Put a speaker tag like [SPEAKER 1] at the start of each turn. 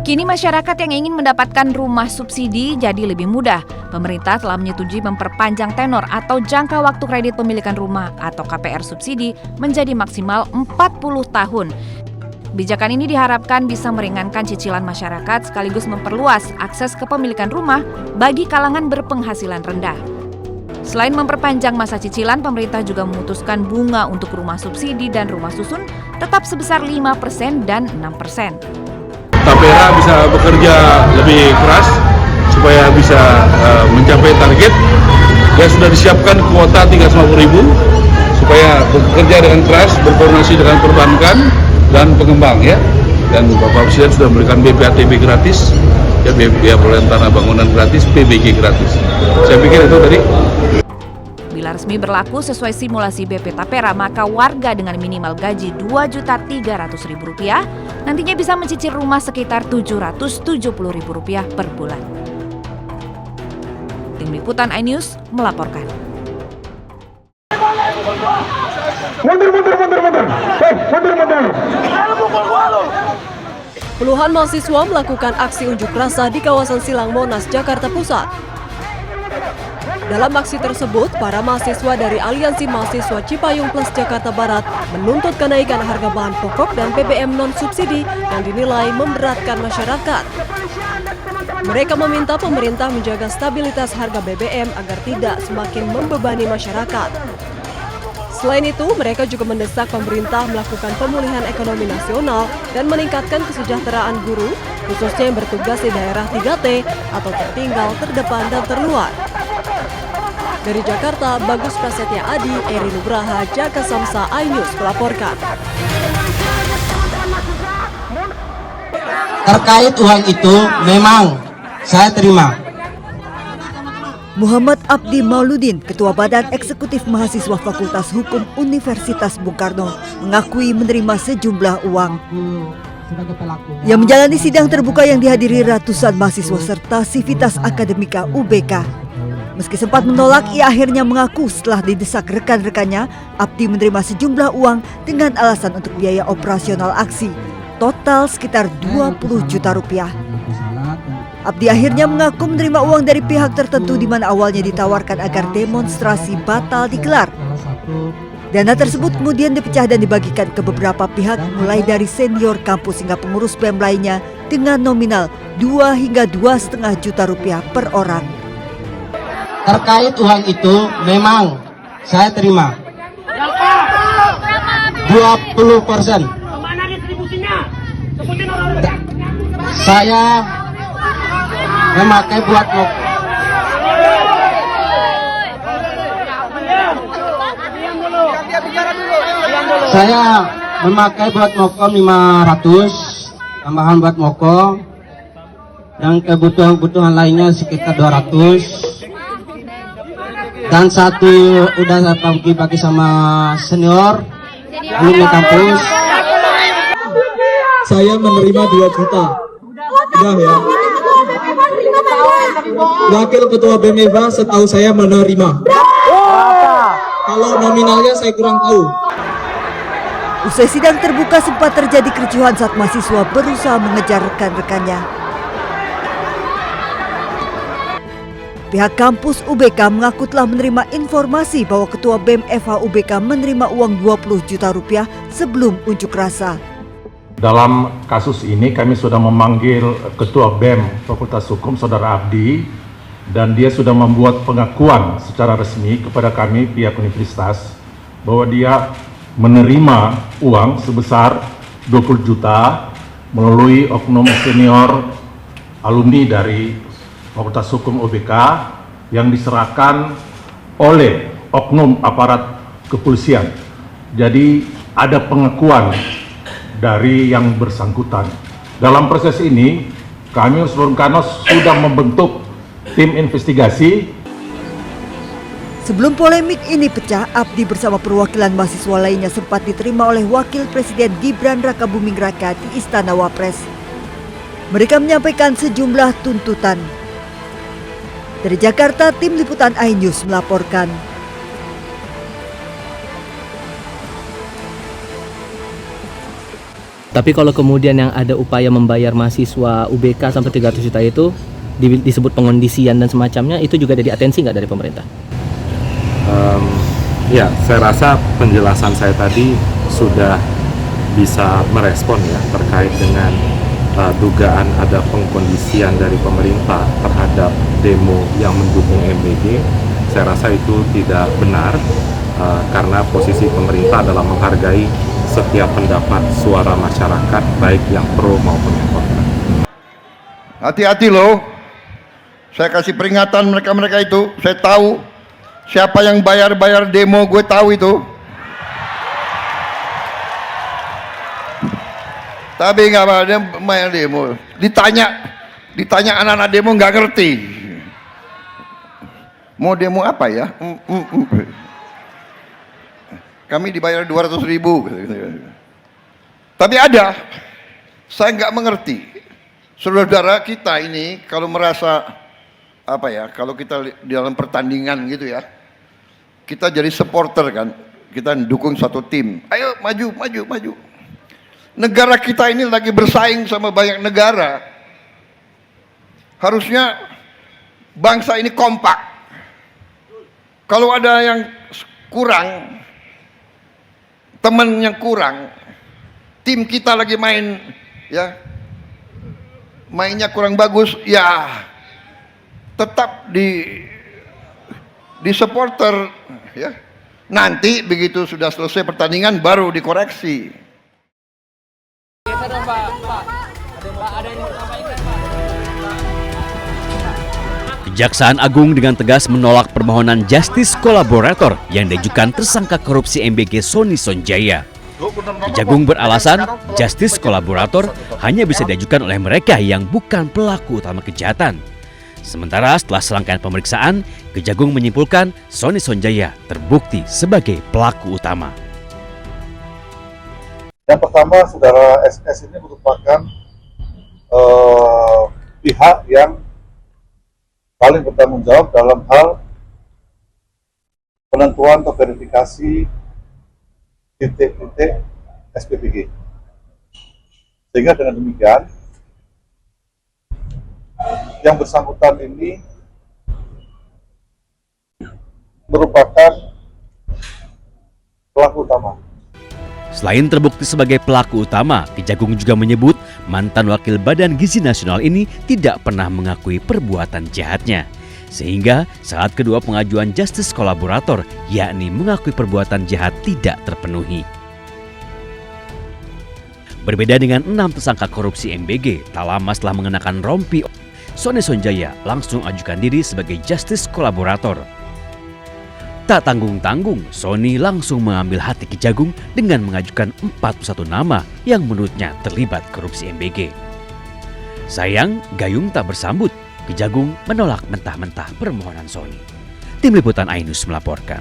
[SPEAKER 1] Kini masyarakat yang ingin mendapatkan rumah subsidi jadi lebih mudah. Pemerintah telah menyetujui memperpanjang tenor atau jangka waktu kredit pemilikan rumah atau KPR subsidi menjadi maksimal 40 tahun. Kebijakan ini diharapkan bisa meringankan cicilan masyarakat sekaligus memperluas akses kepemilikan rumah bagi kalangan berpenghasilan rendah. Selain memperpanjang masa cicilan, pemerintah juga memutuskan bunga untuk rumah subsidi dan rumah susun tetap sebesar 5% dan 6%.
[SPEAKER 2] Tapera bisa bekerja lebih keras supaya bisa mencapai target. Ya sudah disiapkan kuota 350.000 supaya bekerja dengan keras, berkoordinasi dengan perbankan dan pengembang ya. Dan Bapak Presiden sudah memberikan BPATB gratis, ya biaya perolehan tanah bangunan gratis, PBG gratis. Saya pikir itu tadi.
[SPEAKER 1] Bila resmi berlaku sesuai simulasi BP Tapera, maka warga dengan minimal gaji Rp2.300.000 nantinya bisa mencicil rumah sekitar Rp770.000 per bulan. Tim Liputan iNews melaporkan.
[SPEAKER 3] Mundur.
[SPEAKER 4] Puluhan mahasiswa melakukan aksi unjuk rasa di kawasan Silang Monas, Jakarta Pusat. Dalam aksi tersebut, para mahasiswa dari Aliansi Mahasiswa Cipayung Plus Jakarta Barat menuntut kenaikan harga bahan pokok dan BBM non-subsidi yang dinilai memberatkan masyarakat. Mereka meminta pemerintah menjaga stabilitas harga BBM agar tidak semakin membebani masyarakat. Selain itu, mereka juga mendesak pemerintah melakukan pemulihan ekonomi nasional dan meningkatkan kesejahteraan guru, khususnya yang bertugas di daerah 3T atau tertinggal, terdepan, dan terluar. Dari Jakarta, Bagus Prasetya Adi, Eri Nugraha, Jaka Samsa, iNews melaporkan.
[SPEAKER 5] Terkait uang itu memang saya terima.
[SPEAKER 6] Muhammad Abdi Mauludin, Ketua Badan Eksekutif Mahasiswa Fakultas Hukum Universitas Bung Karno, mengakui menerima sejumlah uang. Ia menjalani sidang terbuka yang dihadiri ratusan mahasiswa serta Sivitas Akademika UBK. Meski sempat menolak, ia akhirnya mengaku setelah didesak rekan-rekannya, Abdi menerima sejumlah uang dengan alasan untuk biaya operasional aksi, total sekitar 20 juta rupiah. Abdi akhirnya mengaku menerima uang dari pihak tertentu di mana awalnya ditawarkan agar demonstrasi batal digelar. Dana tersebut kemudian dipecah dan dibagikan ke beberapa pihak mulai dari senior kampus hingga pengurus BEM lainnya dengan nominal 2 hingga 2,5 juta rupiah per orang.
[SPEAKER 5] Terkait uang itu memang saya terima 20%. Saya memakai buat mokom 500, tambahan buat mokom, yang kebutuhan lainnya sekitar 200. Dan satu udah saya bagi sama senior alumni kampus.
[SPEAKER 7] Saya menerima 2 juta. Udah ya. Wakil Ketua BEM setahu saya menerima. Kalau nominalnya saya kurang tahu.
[SPEAKER 6] Usai sidang terbuka sempat terjadi kericuhan saat mahasiswa berusaha mengejar rekan-rekannya. Pihak kampus UBK mengaku telah menerima informasi bahwa Ketua BEM FH UBK menerima uang 20 juta rupiah sebelum unjuk rasa.
[SPEAKER 8] Dalam kasus ini kami sudah memanggil Ketua BEM Fakultas Hukum Saudara Abdi dan dia sudah membuat pengakuan secara resmi kepada kami pihak universitas bahwa dia menerima uang sebesar 20 juta melalui oknum senior alumni dari Fakultas Hukum UBK yang diserahkan oleh oknum aparat kepolisian. Jadi ada pengakuan dari yang bersangkutan. Dalam proses ini, kami Bung Karno sudah membentuk tim investigasi.
[SPEAKER 6] Sebelum polemik ini pecah, Abdi bersama perwakilan mahasiswa lainnya sempat diterima oleh Wakil Presiden Gibran Rakabuming Raka di Istana Wapres. Mereka menyampaikan sejumlah tuntutan. Dari Jakarta, Tim Liputan iNews melaporkan.
[SPEAKER 9] Tapi kalau kemudian yang ada upaya membayar mahasiswa UBK sampai 300 juta itu disebut pengondisian dan semacamnya, itu juga jadi atensi nggak dari pemerintah?
[SPEAKER 8] Ya, saya rasa penjelasan saya tadi sudah bisa merespon ya terkait dengan dugaan ada pengkondisian dari pemerintah terhadap demo yang mendukung MBG. Saya rasa itu tidak benar karena posisi pemerintah adalah menghargai setiap pendapat suara masyarakat baik yang pro maupun yang kontra.
[SPEAKER 3] Hati-hati loh. Saya kasih peringatan mereka-mereka itu. Saya tahu siapa yang bayar demo, gue tahu itu. Tapi nggak apa, dia bayar demo. Ditanya anak-anak demo nggak ngerti. Mau demo apa ya? Kami dibayar 200.000. Tapi ada, saya nggak mengerti. Saudara kita ini kalau merasa apa ya, kalau kita di dalam pertandingan gitu ya, kita jadi supporter kan, kita dukung satu tim. Ayo maju. Negara kita ini lagi bersaing sama banyak negara. Harusnya bangsa ini kompak. Kalau ada yang kurang, teman yang kurang, tim kita lagi main ya, mainnya kurang bagus, ya tetap di supporter ya. Nanti begitu sudah selesai pertandingan baru dikoreksi.
[SPEAKER 10] Kejaksaan Agung dengan tegas menolak permohonan justice kolaborator yang diajukan tersangka korupsi MBG Sony Sonjaya. Kejagung beralasan justice kolaborator hanya bisa diajukan oleh mereka yang bukan pelaku utama kejahatan. Sementara setelah serangkaian pemeriksaan, Kejagung menyimpulkan Sony Sonjaya terbukti sebagai pelaku utama.
[SPEAKER 11] Yang pertama, saudara SS ini merupakan pihak yang paling bertanggung jawab dalam hal penentuan atau verifikasi titik-titik SPBG. Sehingga dengan demikian, yang bersangkutan ini merupakan pelaku utama.
[SPEAKER 10] Selain terbukti sebagai pelaku utama, Kejagung juga menyebut mantan Wakil Badan Gizi Nasional ini tidak pernah mengakui perbuatan jahatnya. Sehingga saat kedua pengajuan justice kolaborator, yakni mengakui perbuatan jahat tidak terpenuhi. Berbeda dengan 6 tersangka korupsi MBG, tak lama setelah mengenakan rompi, Sony Sonjaya langsung ajukan diri sebagai justice kolaborator. Tak tanggung-tanggung, Sony langsung mengambil hati Kejagung dengan mengajukan 41 nama yang menurutnya terlibat korupsi MBG. Sayang, Gayung tak bersambut. Kejagung menolak mentah-mentah permohonan Sony. Tim Liputan Ainus melaporkan.